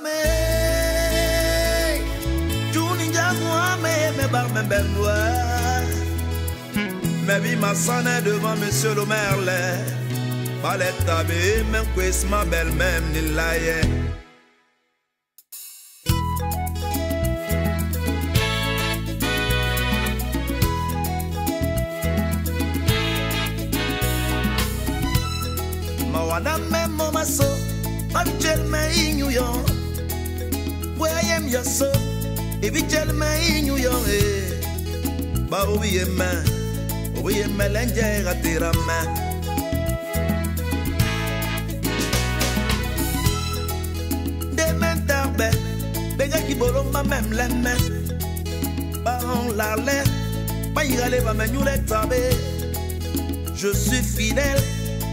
me Juni Jagua me bar me benwa Me vie ma sonne devant monsieur le maire Palette tabé même quest ma belle même ni laye Ma wana même mon so ma vichel me New York Where I am your so if vichel me New York Ba oublié me l'enjeu à tira main Bega qui bolomba même les mains Baron la l'air Pas y aller va me les taber Je suis fidèle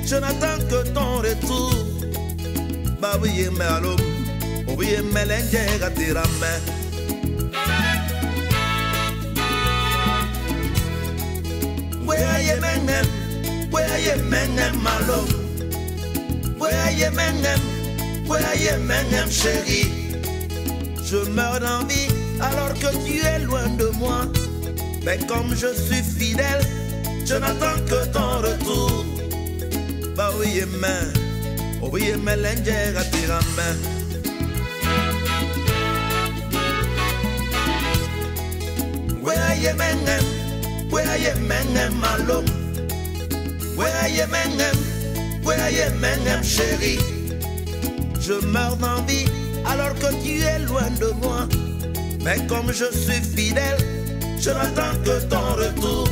Je n'attends que ton retour Bah oui mais allô Oui mais l'enjeu à tira main Where you mengem Where you mengem malo Where you mengem chérie Je meurs d'envie alors que tu es loin de moi. Mais comme je suis fidèle, je n'attends que ton retour. Bah oui, mais l'enjeu à tira main. Where you mengem malo. Where you mengem chérie. Je meurs d'envie alors que tu es loin de moi. Mais comme je suis fidèle, je n'attends que ton retour.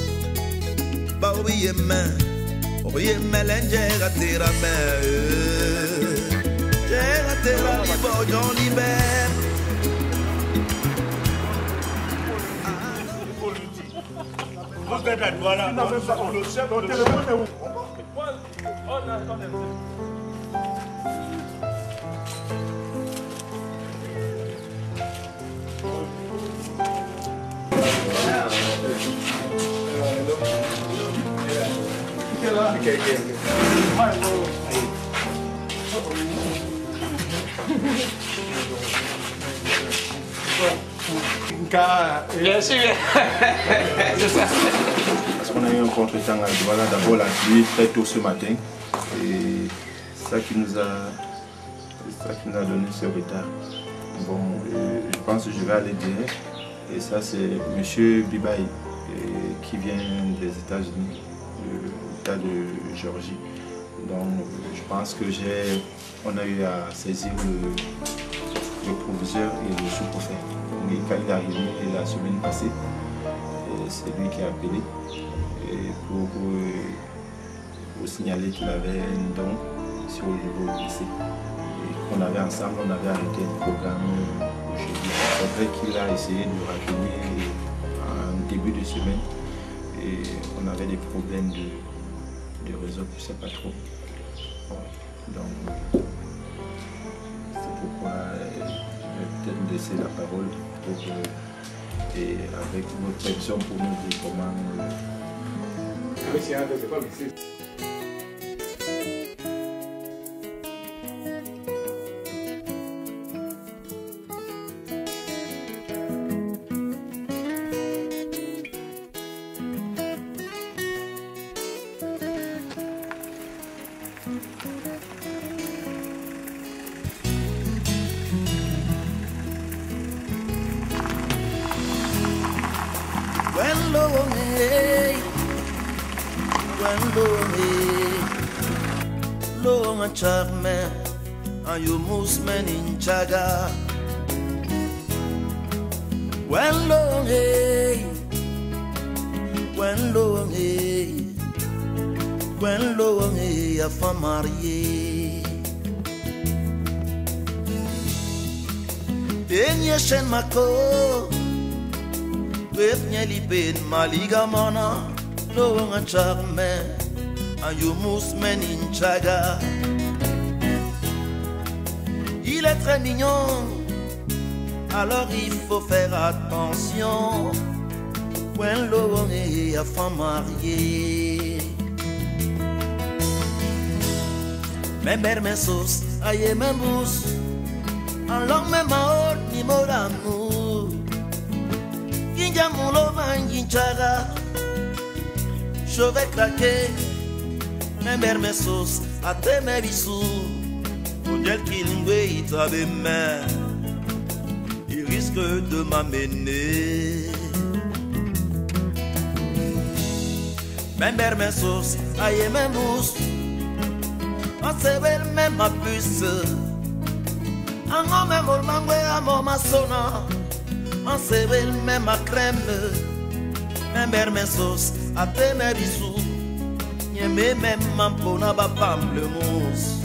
Bah oui, mais l'enjeu à tira main. J'ai raté la vie, on libère. Voilà. Le chef de téléphone est où? Bien sûr. Parce qu'on a eu un contre-temps à Douala, d'abord la pluie très tôt ce matin. Et ça qui nous a donné ce retard. Bon, je pense que je vais aller dire. Et ça c'est M. Bibaï qui vient des États-Unis, de l'État de Géorgie. Donc je pense que on a eu à saisir le proviseur et le sous-préfet. Quand il est arrivé la semaine passée, c'est lui qui a appelé pour signaler qu'il avait un don sur le niveau du lycée. Et qu'on avait ensemble, on avait arrêté le programme aujourd'hui. C'est vrai qu'il a essayé de rajeunir en début de semaine et on avait des problèmes de réseau, je ne sais pas trop. Donc, c'est pourquoi je vais peut-être laisser la parole pour, et avec votre permission pour nous dire comment. Charme, and you movement in Chaga. When long a femme mariée. Denye shen mako, with nyeli pen maliga mana, long a charme, and you movement in Chaga. Il est très mignon, alors il faut faire attention. When l'on est à femme mariée. Mes mères, mes sauces, aïe, mes mousses. en langue même en ni mot d'amour. Kinja moulo manginchara, je vais craquer, mes mères mes sauces, à tes mes bisous, pour dire qu'il me travaille main, il risque de m'amener. Mes mères mes sauces, aïe mes mousses, on se belle même ma puce, en homme même au mangoué à mon maçonna. On se belle même ma crème, mes mères mes sauces, à tes mes bisous, y'a même ma peau n'a pas pamplemousse,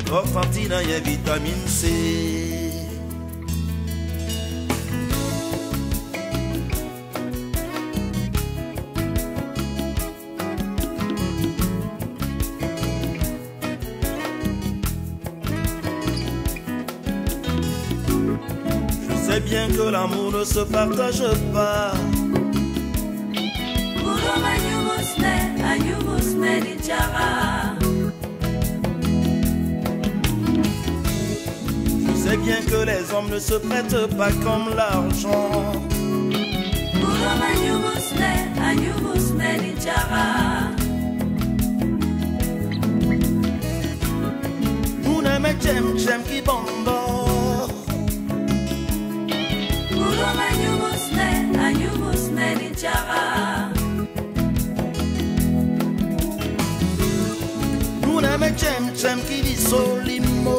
l'offantine y'a vitamine C. Je sais bien que l'amour ne se partage pas. Je sais bien que les hommes ne se prêtent pas comme l'argent. Nous n'aimons j'aime qui bombe. Nous n'aimons j'aime qui dit solimo.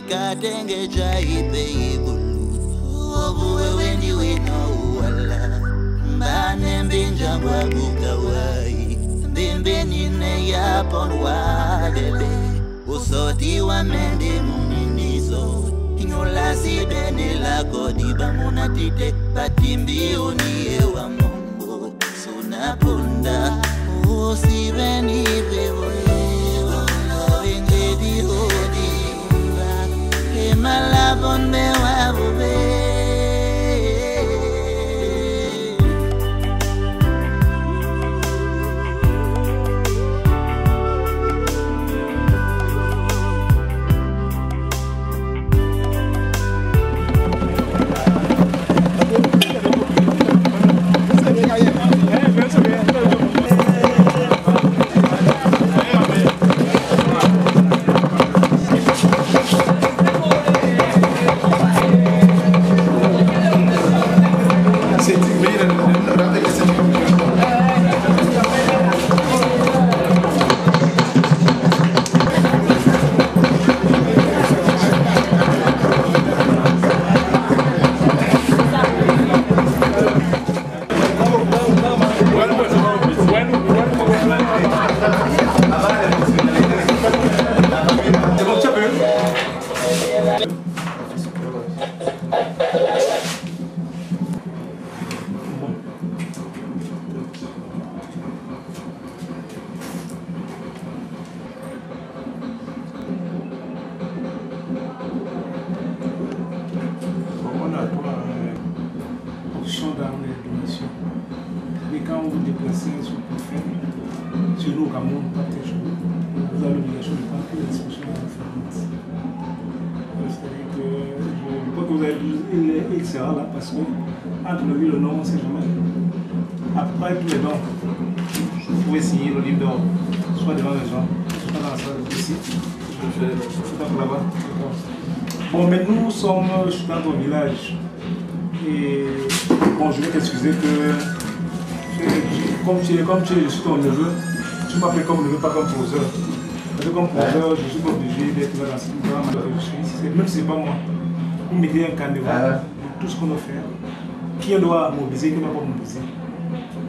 Katenge jaipe ibulu obuwe wendi wena uwala mbane mbinja kwa bukawai mbimbe nine ya ponwa bebe usoti wa mende muminizo inyola si bene la kodi bamuna tite batimbi uniye wa mongo sunapunda usibeni bebo ingedi hodi malabon me wabube. Mais quand vous vous déplacez sur le fait, sur nous, comme on pas très chaud, vous avez l'obligation de prendre une discussion à la fin. C'est-à-dire que je crois que vous avez qu'il sera là parce que entre le oui et le non, on ne sait jamais. Après tous les dons, vous pouvez signer le livre d'or, soit devant les gens, soit dans la salle ici. Je fais là-bas. Bon, mais nous sommes dans ton village. Et bon, je vais t'excuser que comme je suis ton neveu, tu m'appelles comme neveu, pas comme poseur. Parce que comme poseur, je suis pas obligé d'être dans la même si ce n'est pas moi. Vous mettez un carnet de tout ce qu'on doit faire. Qui doit mobiliser, qui ne doit pas mobiliser.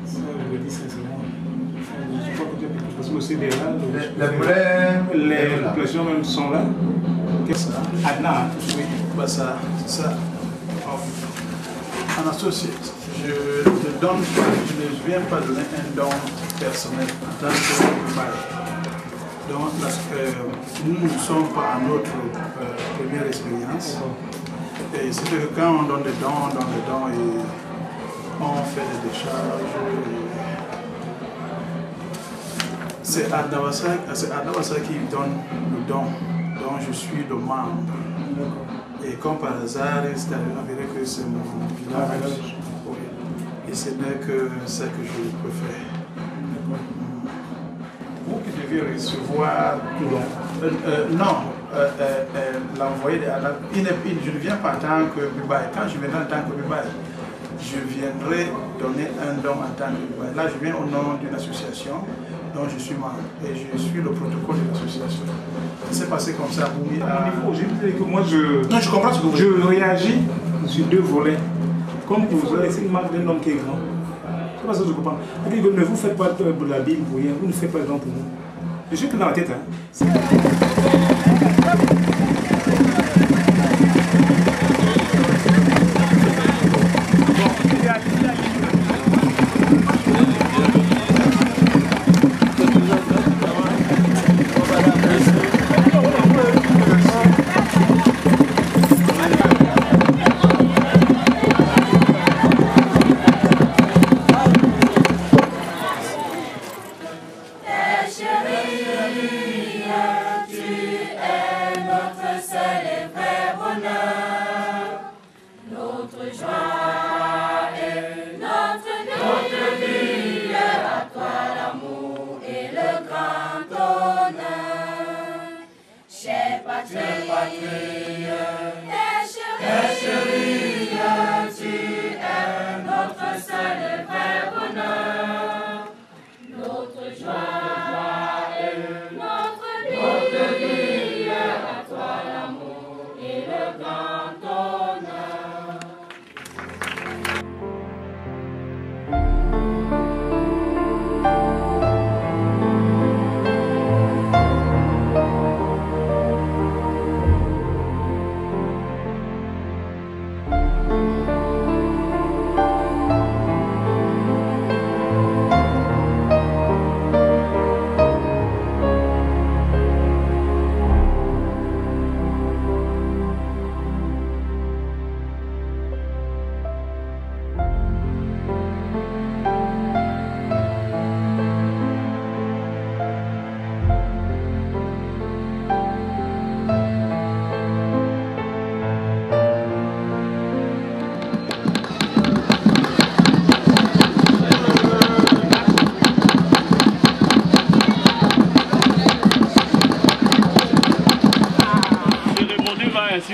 Ça, je le dis sincèrement. Je crois que tu as quelque chose. Parce que le CDA, les populations même sont là. Qu'est-ce que ça? Adna, oui. Bah ça, c'est ça. En associé, je ne donne pas, je ne viens pas donner un don personnel en tant que bail. Donc, nous ne sommes pas à notre première expérience. Et c'est que quand on donne des dons, et on fait des décharges. C'est Adnabassa qui donne le don, dont je suis le membre. Et comme par hasard, c'est avéré que c'est mon village. Oui. Et ce n'est que ça que je préfère. Vous qui devez recevoir tout don. Non, l'envoyé de Adam, je ne viens pas en tant que Bibaye. Quand je viendrai en tant que Bibaye, je viendrai donner un don en tant que Bibaye. Là, je viens au nom d'une association dont je suis membre et je suis le protocole de l'association. C'est passé comme ça. Je dis que moi, je comprends ce que vous dites. Je réagis sur deux volets. Comme pour vous laisser une marque d'un homme qui est grand. C'est pas ça que je comprends. Ne vous faites pas de la Bible pour rien, vous ne faites pas de don pour nous. Je suis que dans la tête. Hein.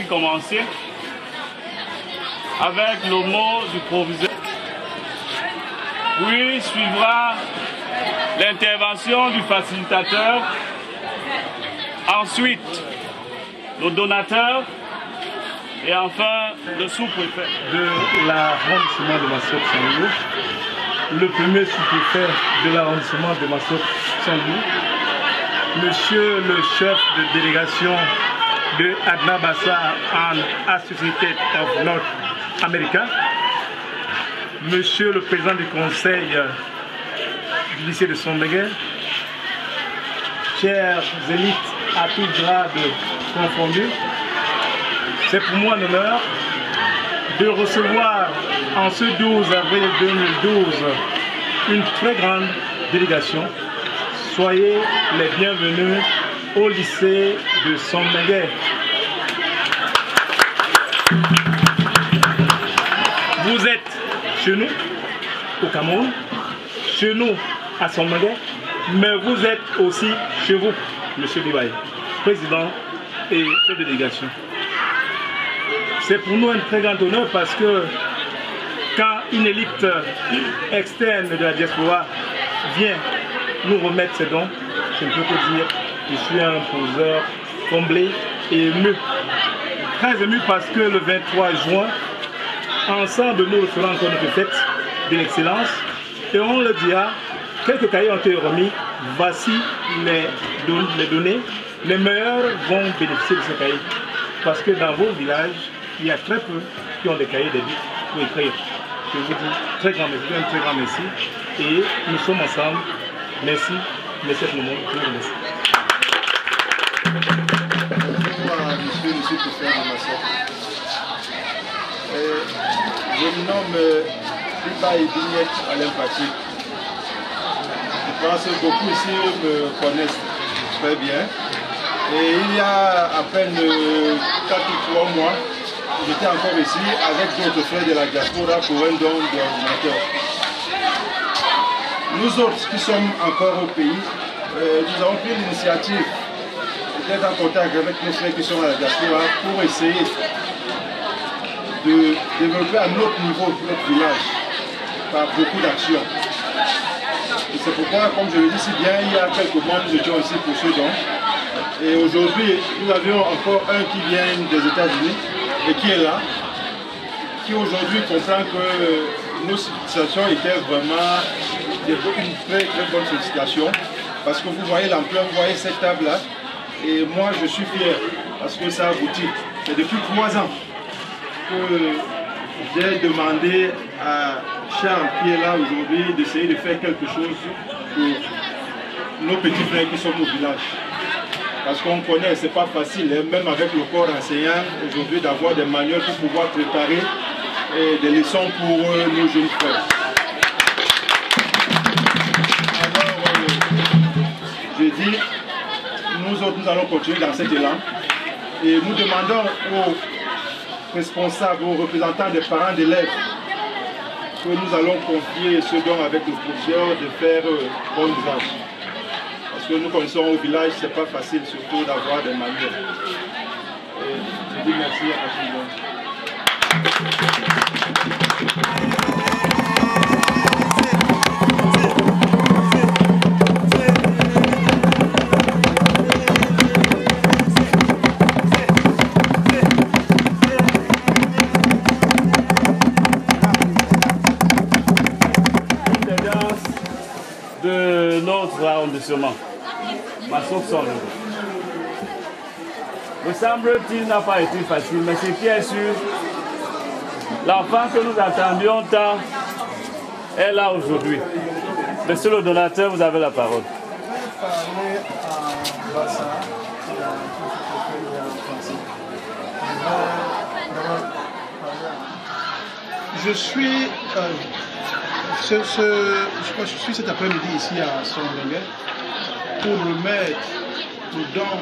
Commencer avec le mot du proviseur. Puis suivra l'intervention du facilitateur. Ensuite, le donateur. Et enfin, le sous-préfet. De l'arrondissement de Massot-Sango. Le premier sous-préfet de l'arrondissement de Massot-Sango. Monsieur le chef de délégation de Adnabassa and Associated of North America, Monsieur le président du conseil du lycée de Sommeguer, chers élites à tout grade confondus, c'est pour moi un honneur de recevoir en ce 12 avril 2012 une très grande délégation. Soyez les bienvenus au lycée de Sommeguer. Vous êtes chez nous, au Cameroun, chez nous, à Sommagué, mais vous êtes aussi chez vous, M. Dibaye, président et chef de délégation. C'est pour nous un très grand honneur parce que quand une élite externe de la diaspora vient nous remettre ses dons, je ne peux que dire que je suis un poseur comblé et ému. Très ému parce que le 23 juin, ensemble nous ferons encore notre fête de l'excellence et on le dira, quelques cahiers ont été remis, voici les données, les meilleurs vont bénéficier de ces cahiers. Parce que dans vos villages, il y a très peu qui ont des cahiers de vie pour écrire. Je vous dis très grand merci, un très grand merci. Et nous sommes ensemble. Merci, merci à tout le monde. Je vous remercie. Bonjour, monsieur le sous-préfet de Massa. Je me nomme Dibaye Bignette Alain Patrick. Je pense que beaucoup ici me connaissent très bien. Et il y a à peine 4 ou 3 mois, j'étais encore ici avec d'autres frères de la diaspora pour un don d'ordinateur. Nous autres qui sommes encore au pays, nous avons pris l'initiative d'être en contact avec nos frères qui sont à la diaspora pour essayer de développer à notre niveau notre village par beaucoup d'actions. Et c'est pourquoi, comme je le dis si bien, il y a quelques mois, nous étions ici pour ce don. Et aujourd'hui, nous avions encore un qui vient des États-Unis et qui est là, qui aujourd'hui comprend que nos sollicitations étaient vraiment une très très bonne sollicitation. Parce que vous voyez l'ampleur, vous voyez cette table-là. Et moi, je suis fier parce que ça aboutit. C'est depuis 3 ans que j'ai demandé à Charles, qui est là aujourd'hui, d'essayer de faire quelque chose pour nos petits frères qui sont au village. Parce qu'on connaît, c'est pas facile, hein, même avec le corps enseignant, aujourd'hui, d'avoir des manuels pour pouvoir préparer des leçons pour nos jeunes frères. Alors, je dis, nous autres, nous allons continuer dans cet élan. Et nous demandons aux responsables, aux représentants des parents d'élèves, que nous allons confier ce don avec le professeur de faire bon usage. Parce que nous connaissons au village, c'est pas facile, surtout d'avoir des manuels. Et je dis merci à tout le monde. De notre arrondissement, Massouk-Son. Me semble-t-il n'a pas été facile, mais ce qui est sûr, l'enfant que nous attendions tant est là aujourd'hui. Monsieur le donateur, vous avez la parole. Je suis je suis cet après-midi ici à Sommagué pour remettre le don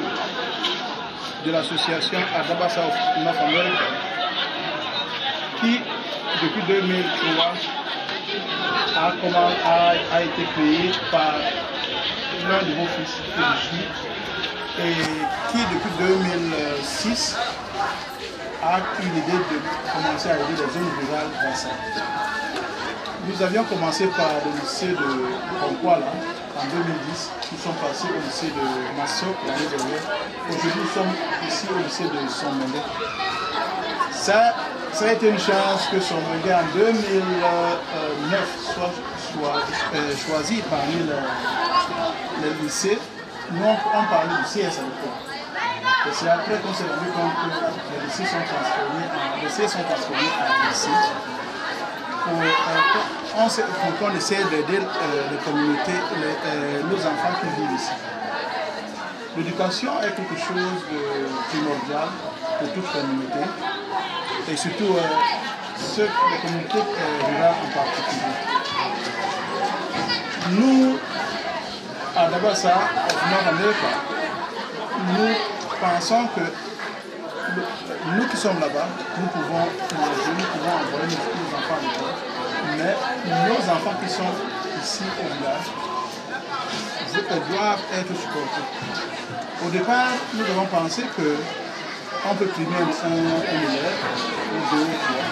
de l'association Adabassa of North America qui, depuis 2003, a été créé par l'un de vos fils que je suis et qui, depuis 2006, a eu l'idée de commencer à aider les zones rurales dans ça. Nous avions commencé par le lycée de Conquala en 2010. Nous sommes passés au lycée de Massouk l'année dernière. Aujourd'hui, nous sommes ici au lycée de Sommagué. Ça a été une chance que Sommagué en 2009 soit choisi parmi les lycées. Nous, on parlait du CS à l'époque. Et c'est après qu'on s'est rendu compte que les lycées sont transformés en lycées. On essaie d'aider les communautés, nos enfants qui vivent ici. L'éducation est quelque chose de primordial pour toute communauté et surtout les communautés rurales en particulier. Nous, à Adabassa, au Nord Amérique, nous pensons que nous qui sommes là-bas, nous pouvons envoyer nos enfants à l'école, mais nos enfants qui sont ici au village doivent être supportés. Au départ, nous avons pensé qu'on peut primer un élève, ou deux ou trois,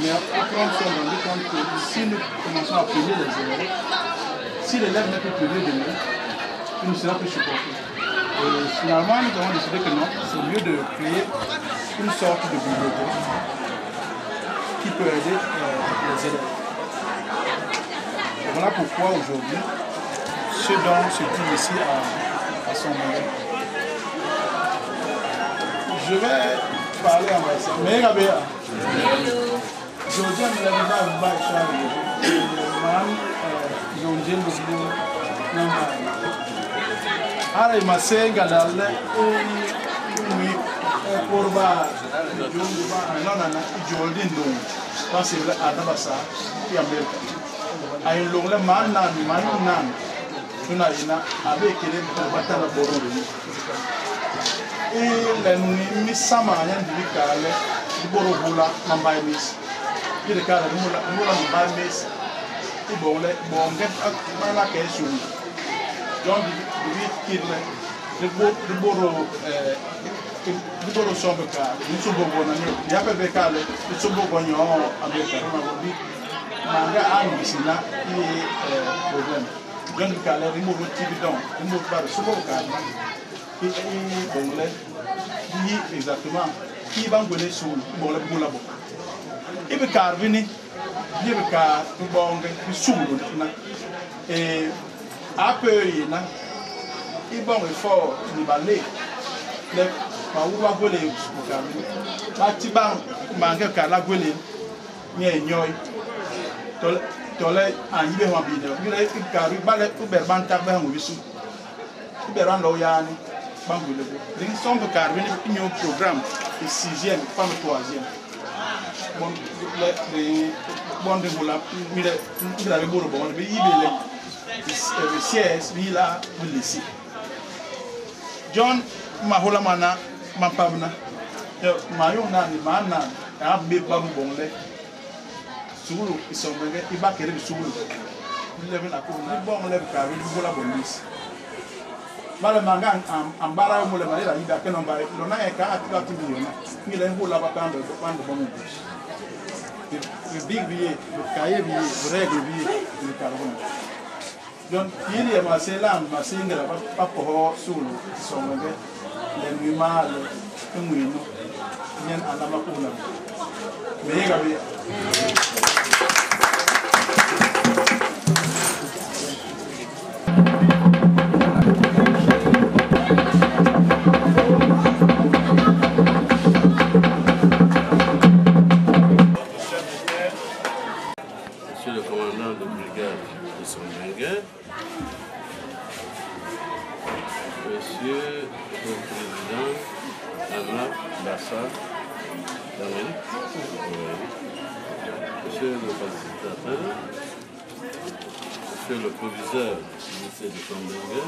mais après on s'est rendu compte que si nous commençons à primer les élèves, si l'élève n'est plus privé de nous, il ne sera plus supporté. Et finalement, nous avons décidé que non, c'est mieux de créer une sorte de bibliothèque qui peut aider les élèves. Et voilà pourquoi aujourd'hui, ce don se dit ici à son moment. Je vais parler en français. Mais regardez, je vous dis que je ara masenga dalle umi korba jumba nana na joldi ndo parce que adabasa ya Amerika ay longle manna tuna ina abe kele batala bororo e le mi sama nya ndikale boro bula mambay mis dire kala mula mambay mis ibole bonge mala kesu donc di boro sombe ka ni sombo bona ni ya pe bekale ni sombo gonyo Amerika na di manga ani sina ni problème donc kala ni mo tibi don ni mo ba sombo ka et bongle di exactement qui bangole sur bongle bula bo ibe carvini di be ka bonge ni sulu na et après na ibon effort ni balé le pa uwa gole ka ba ti ba manga ka la gole ni enyoy tole anyi be ho bi de bi le ka ri ba le u berban ta ba ho bisu u beran lo ya ni bangule bo ring son de car ni un programme et 6e pas le 3e bon le bon de bola mi le boro bon be yibele CS bila bulisi John mahola mana mapamna mayo na ni mana ya be babu bonle sulu isomenge ibakere bisulu le bena ko ni bonle ka bi bola bonisi mala manga ambara mo le mala ida ke nomba lo na e ka atila tibiyona ni le bola bakando bando bomo le big billet le cahier billet le règle billet le carbone donc il y a ma cela ma single pas pour solo somenge le mimale umwino nyen alama kuna mega bi Monsieur le commandant de brigade de Sombenge, Monsieur le Président Anna Bassa d'Amérique, Monsieur le facilitateur, Monsieur le proviseur du lycée de Sombenge,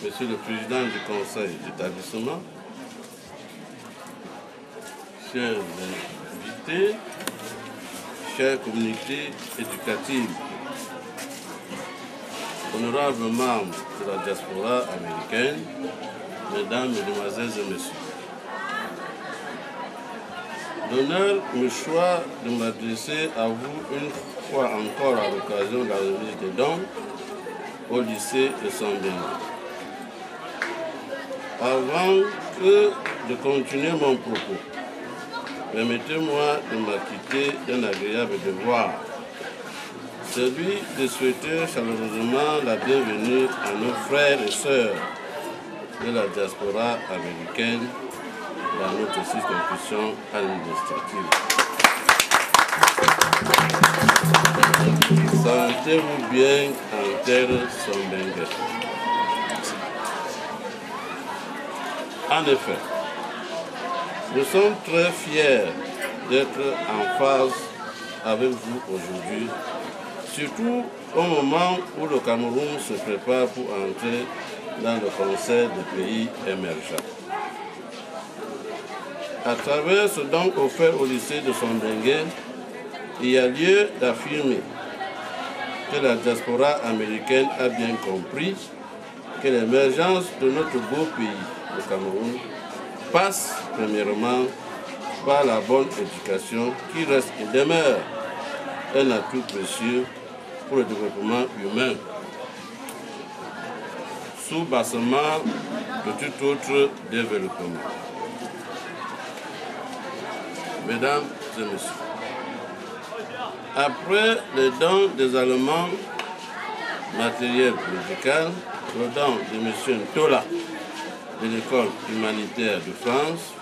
Monsieur le Président du conseil d'établissement, chers invités, chère communauté éducative, honorables membres de la diaspora américaine, mesdames, mesdemoiselles et messieurs. L'honneur me choisit de m'adresser à vous une fois encore à l'occasion de la remise des dons au lycée de Sombenge. Avant de continuer mon propos, permettez-moi de m'acquitter d'un agréable devoir, celui de souhaiter chaleureusement la bienvenue à nos frères et sœurs de la diaspora américaine dans notre circonscription administrative. Sentez-vous bien en terre Sombenge. En effet, nous sommes très fiers d'être en phase avec vous aujourd'hui, surtout au moment où le Cameroun se prépare pour entrer dans le concert des pays émergents. À travers ce don offert au lycée de Sondengé, il y a lieu d'affirmer que la diaspora américaine a bien compris que l'émergence de notre beau pays, le Cameroun, passe premièrement par la bonne éducation qui reste et demeure un atout précieux pour le développement humain, sous-bassement de tout autre développement. Mesdames et messieurs, après les dons des Allemands matériels médicaux, le don de M. Ntola de l'école humanitaire de France,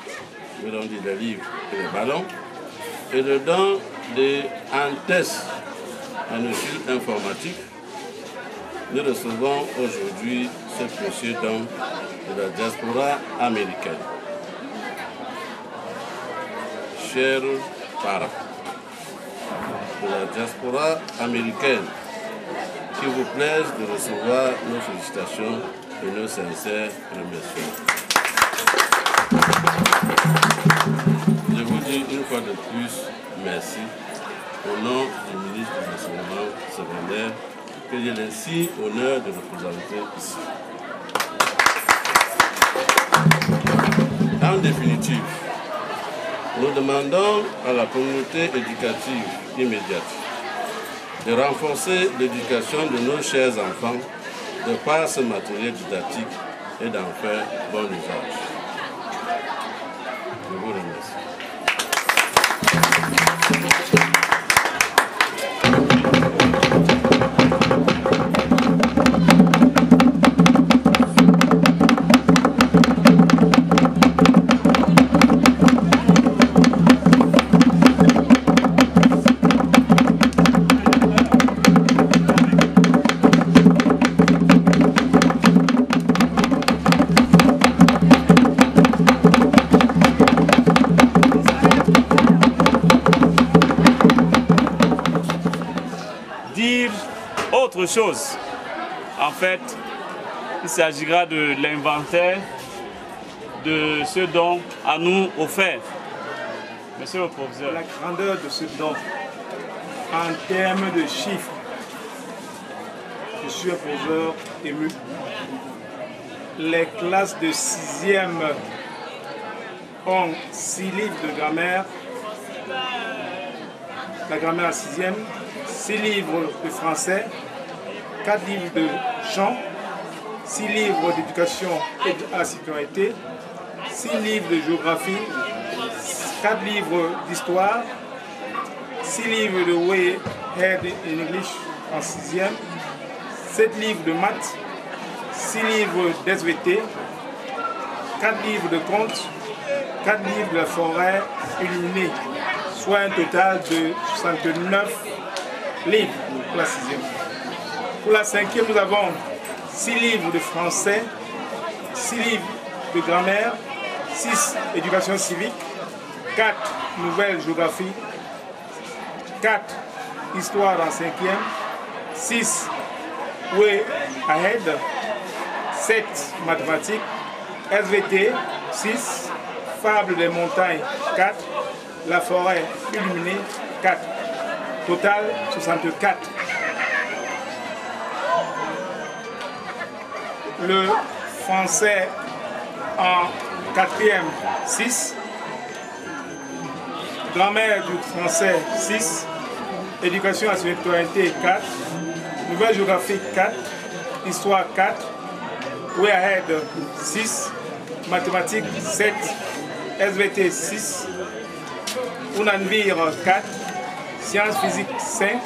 nous avons dit les livres et les ballons, et le don de Antes, un outil informatique, nous recevons aujourd'hui ce précieux don de la diaspora américaine. Chers parents de la diaspora américaine, qu'il vous plaise de recevoir nos félicitations et nos sincères remerciements. Je vous dis une fois de plus merci au nom du ministre de l'Enseignement secondaire que j'ai l'insigne honneur de représenter ici. En définitive, nous demandons à la communauté éducative immédiate de renforcer l'éducation de nos chers enfants de par ce matériel didactique et d'en faire bon usage. Je vous remercie. Autre chose, en fait, il s'agira de l'inventaire de ce don à nous offert. Monsieur le professeur. La grandeur de ce don en termes de chiffres, je suis un professeur ému. Les classes de 6e ont 6 livres de grammaire, la grammaire à 6e, 6 livres de français, 4 livres de chant, 6 livres d'éducation et à la sécurité, 6 livres de géographie, 4 livres d'histoire, 6 livres de Way Head in English en 6e, 7 livres de maths, 6 livres d'SVT, 4 livres de contes, 4 livres de la forêt illuminée, soit un total de 69 livres pour la 6e. Pour la 5e, nous avons 6 livres de français, 6 livres de grammaire, 6 éducation civique, 4 nouvelles géographie, 4 histoire en 5e, 6 Way Ahead, 7 mathématiques, SVT, 6 Fables des montagnes, 4 la forêt illuminée, 4. Total, 64. Le français en 4e, 6. Grammaire du français, 6. Éducation à la citoyenneté, 4. Nouvelle géographie, 4. Histoire, 4. Way Ahead, 6. Mathématiques, 7. SVT, 6. Unanvir, 4. Sciences physiques, 5.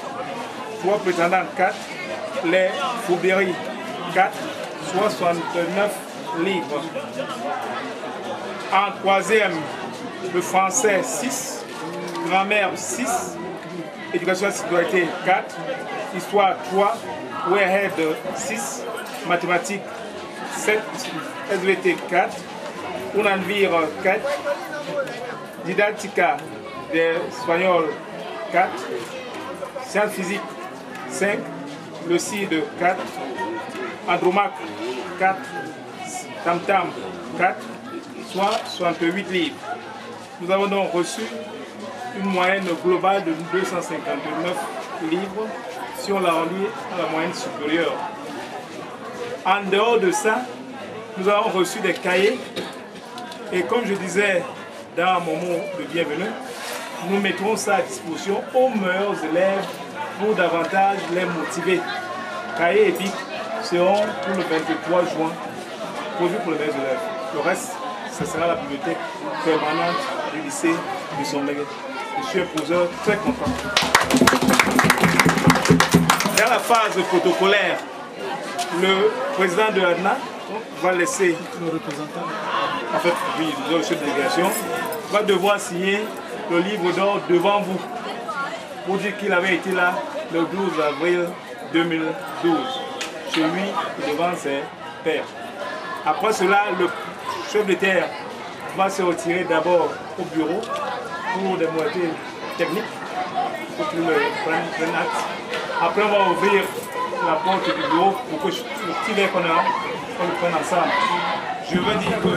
3 prétendants, 4. Les Foubéry, 4. 69 livres. En 3e, le français, 6. Grammaire, 6. Éducation à la citoyenneté, 4. Histoire, 3. Way Ahead, 6. Mathématiques, 7. SVT, 4. Unanvir, 4. Didactica d'espagnol, 4. Sciences physiques, 5. Le CID, 4. Andromaque, 4. Tam Tam, 4. Soit 68 livres. Nous avons donc reçu une moyenne globale de 259 livres si on la relie à la moyenne supérieure. En dehors de ça, nous avons reçu des cahiers et comme je disais dans mon mot de bienvenue, nous mettrons ça à disposition aux meilleurs élèves pour davantage les motiver. Cahiers et bics seront pour le 23 juin produits pour les meilleurs élèves. Le reste, ce sera la bibliothèque permanente du lycée de Sombenge. Je suis un professeur très content. Dans la phase protocolaire, le président de l'ADNA va laisser le représentant, en fait, le chef de délégation, va devoir signer le livre d'or devant vous pour dire qu'il avait été là le 12 avril 2012, chez lui et devant ses pairs. Après cela, le chef de terre va se retirer d'abord au bureau pour des modalités techniques, pour qu'il prenne acte. Après, on va ouvrir la porte du bureau pour que le petit verre qu'on a, on le prenne ensemble. Je veux dire que...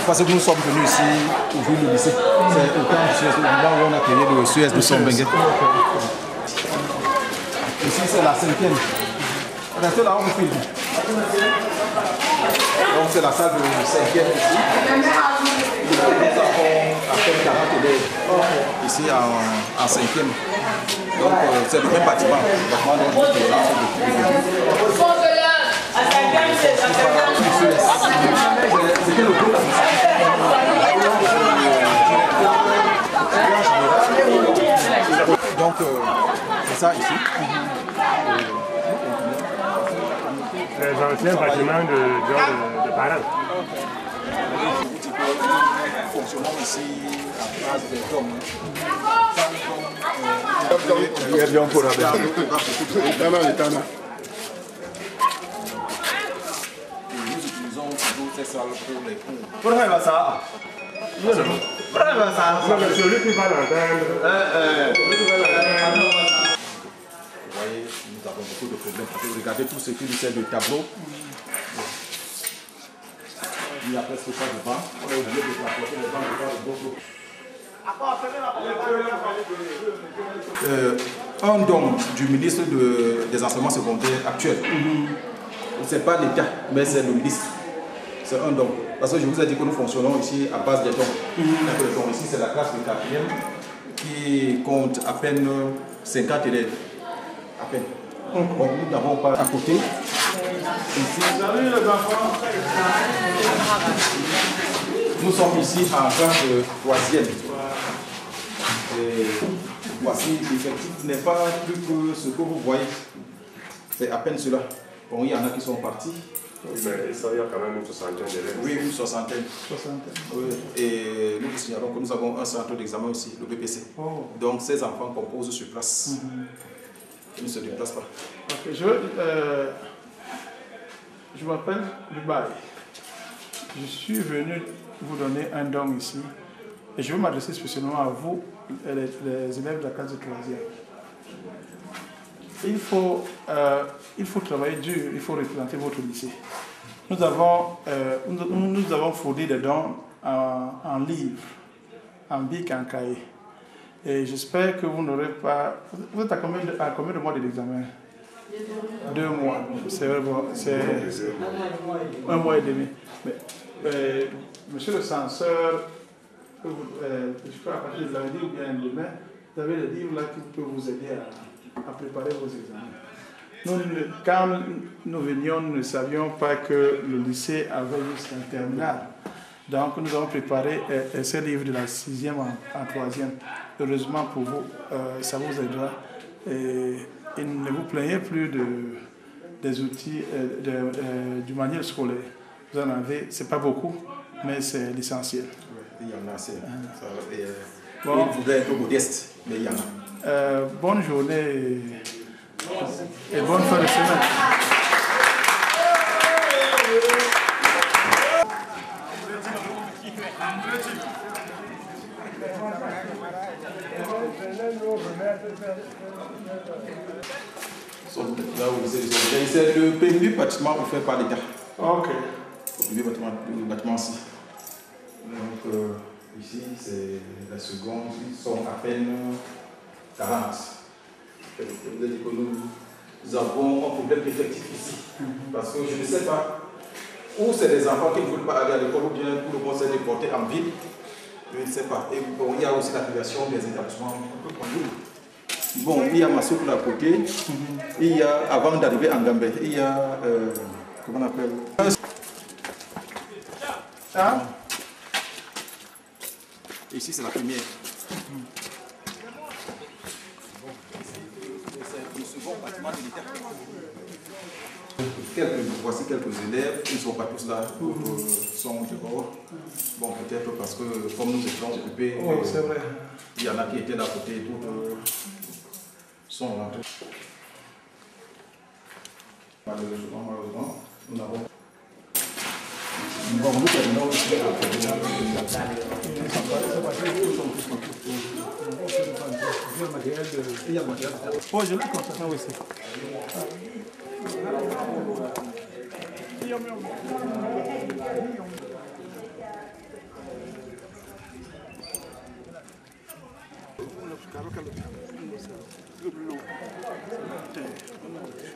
Parce que nous sommes venus ici ouvrir le lycée. C'est au temps où on a créé le Suez de Sombenge. Ici, c'est la 5e. Restez là, on vous filme. Donc, c'est la salle de 5e ici. Nous avons à peine 40 élèves ici en 5e. Donc, c'est le même bâtiment. C'était le groupe. Donc, c'est ça ici. Les anciens bâtiments de Paran. Nous fonctionnons ici à base des hommes. Nous utilisons toujours ces salles pour les cours. Celui qui va l'entendre. Vous voyez, nous avons beaucoup de problèmes. Regardez tout ce qui nous sert de tableau. Il n'y a presque pas de banc. On est obligé de transporter les bancs de banc. Un don du ministre des enseignements secondaires actuel. Ce n'est pas l'État, mais c'est le ministre. C'est un don. Parce que je vous ai dit que nous fonctionnons ici à base des dons. Ici, c'est la classe de 4e qui compte à peine 50 élèves. À peine. Bon, nous n'avons pas à côté. Ici, nous sommes ici en classe de 3e. Et voici, l'effectif n'est pas plus que ce que vous voyez. C'est à peine cela. Bon, il y en a qui sont partis. Oui, mais il y a quand même une soixantaine d'élèves. Oui, une soixantaine. Oui. Et nous vous signalons que nous avons un centre d'examen aussi, le BPC. Oh. Donc ces enfants composent sur place. Ils ne se déplacent pas. Okay, je m'appelle Dubaï. Je suis venu vous donner un don ici. Et je veux m'adresser spécialement à vous, les élèves de la classe de 3e. il faut travailler dur, il faut représenter votre lycée. Nous avons fourni des dons en livres, en bic, en cahier. Et j'espère que vous n'aurez pas... Vous êtes à combien de mois de l'examen? 2 mois. C'est 1 mois et demi. Mais, monsieur le censeur, je crois à partir de lundi ou bien demain, vous avez des livres là qui peuvent vous aider à préparer vos examens. Quand nous venions, nous ne savions pas que le lycée avait jusqu'à terminale. Donc nous avons préparé ces livres de la 6e en 3e. Heureusement pour vous, ça vous aidera. Et ne vous plaignez plus des outils du manuel scolaire. Vous en avez, c'est pas beaucoup, mais c'est l'essentiel. Il y en a assez. Bon, il voudrait être modeste, mais il y en a. Bonne journée et bonne fin de semaine. C'est le premier bâtiment offert par l'État. Ok. Le premier bâtiment-ci. Donc ici, c'est la seconde, ils sont à peine 40. Vous avez dit que nous avons un problème d'effectif ici. Parce que je ne sais pas où c'est des enfants qui ne veulent pas aller à l'école ou bien où le conseil est porté en ville. Je ne sais pas. Et bon, il y a aussi la création des établissements un peu partout. Bon, il y a Massouk à côté. Il y a, avant d'arriver en Gambé, il y a, comment on appelle? Ah? Ici, c'est la première. C'est le second bâtiment de l'État. Voici quelques élèves, ils ne sont pas tous là, d'autres sont dehors. Bon, peut-être parce que comme nous étions occupés, c'est vrai. Il y en a qui étaient d'à côté, d'autres sont rentrés. Malheureusement, nous n'avons pas. Bon, nous terminons aussi il y a le matériel. Oh, je l'ai constaté aussi.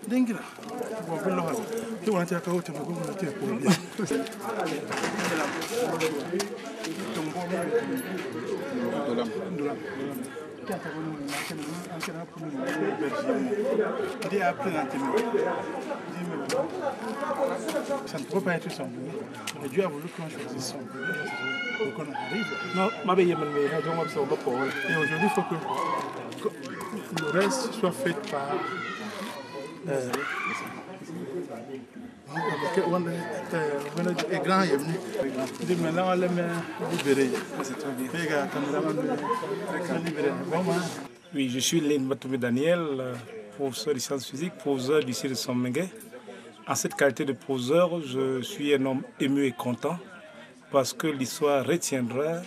Dengira, bon, je vais le faire. Je vais te faire un peu ça ne peut pas être son bébé. Dieu a voulu qu'on choisisse son bébé pour qu'on arrive. Non, ma belle, et aujourd'hui, il faut que le reste soit fait par Oui, je suis Len Batoumé Daniel, professeur de sciences physiques, professeur du lycée de Sommengue. En cette qualité de professeur, je suis un homme ému et content parce que l'histoire retiendra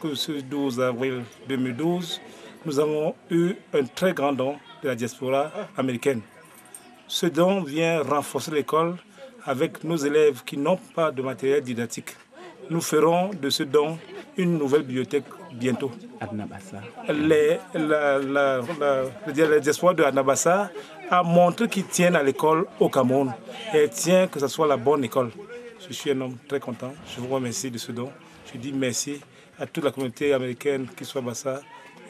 que ce 12 avril 2012, nous avons eu un très grand don de la diaspora américaine. Ce don vient renforcer l'école avec nos élèves qui n'ont pas de matériel didactique. Nous ferons de ce don une nouvelle bibliothèque bientôt. La diaspora de Annabassa a montré qu'ils tiennent à l'école au Cameroun et tient que ce soit la bonne école. Je suis un homme très content. Je vous remercie de ce don. Je dis merci à toute la communauté américaine qui soit à Bassa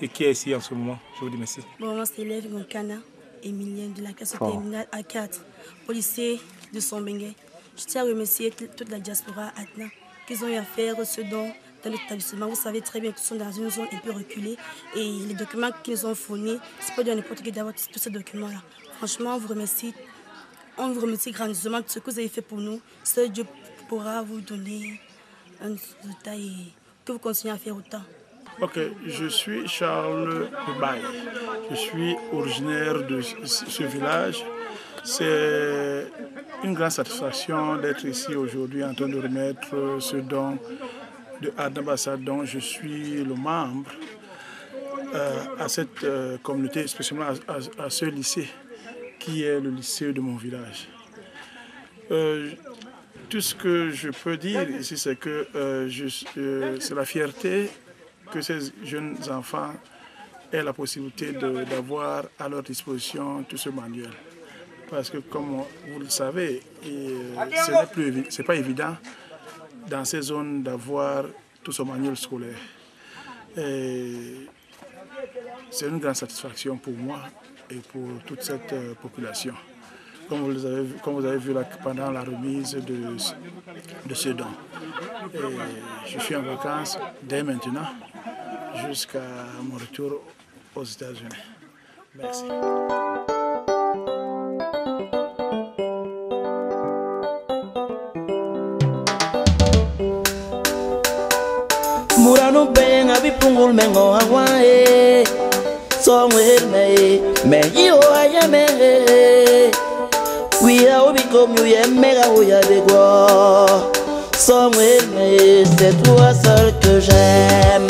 et qui est ici en ce moment. Je vous dis merci. Bon, moi, c'est l'élève Gonkana Emilien de la classe terminale A4 au lycée de Sommengue. Je tiens à remercier toute la diaspora Atna qu'ils ont eu à faire ce don dans l'établissement. Vous savez très bien qu'ils sont dans une zone un peu reculée et les documents qu'ils nous ont fournis, c'est pas de n'importe qui d'avoir tous ces documents-là. Franchement, on vous remercie grandement de ce que vous avez fait pour nous. Seul Dieu pourra vous donner un résultat et que vous continuez à faire autant. Ok, je suis Charles Dubaï. Je suis originaire de ce village. C'est une grande satisfaction d'être ici aujourd'hui en train de remettre ce don de Annabassa dont je suis le membre. à cette communauté, spécialement à ce lycée qui est le lycée de mon village. Tout ce que je peux dire ici, c'est que c'est la fierté que ces jeunes enfants aient la possibilité d'avoir à leur disposition tout ce manuel. Parce que comme vous le savez, ce n'est pas évident dans ces zones d'avoir tout ce manuel scolaire. C'est une grande satisfaction pour moi et pour toute cette population. Comme vous avez vu là, pendant la remise de ce don. Et je suis en vacances dès maintenant jusqu'à mon retour aux États-Unis. Merci. Murano ben abipungul mengo awae somewhere me yo ayame we are become you yemega oya de quoi somewhere c'est toi seul que j'aime.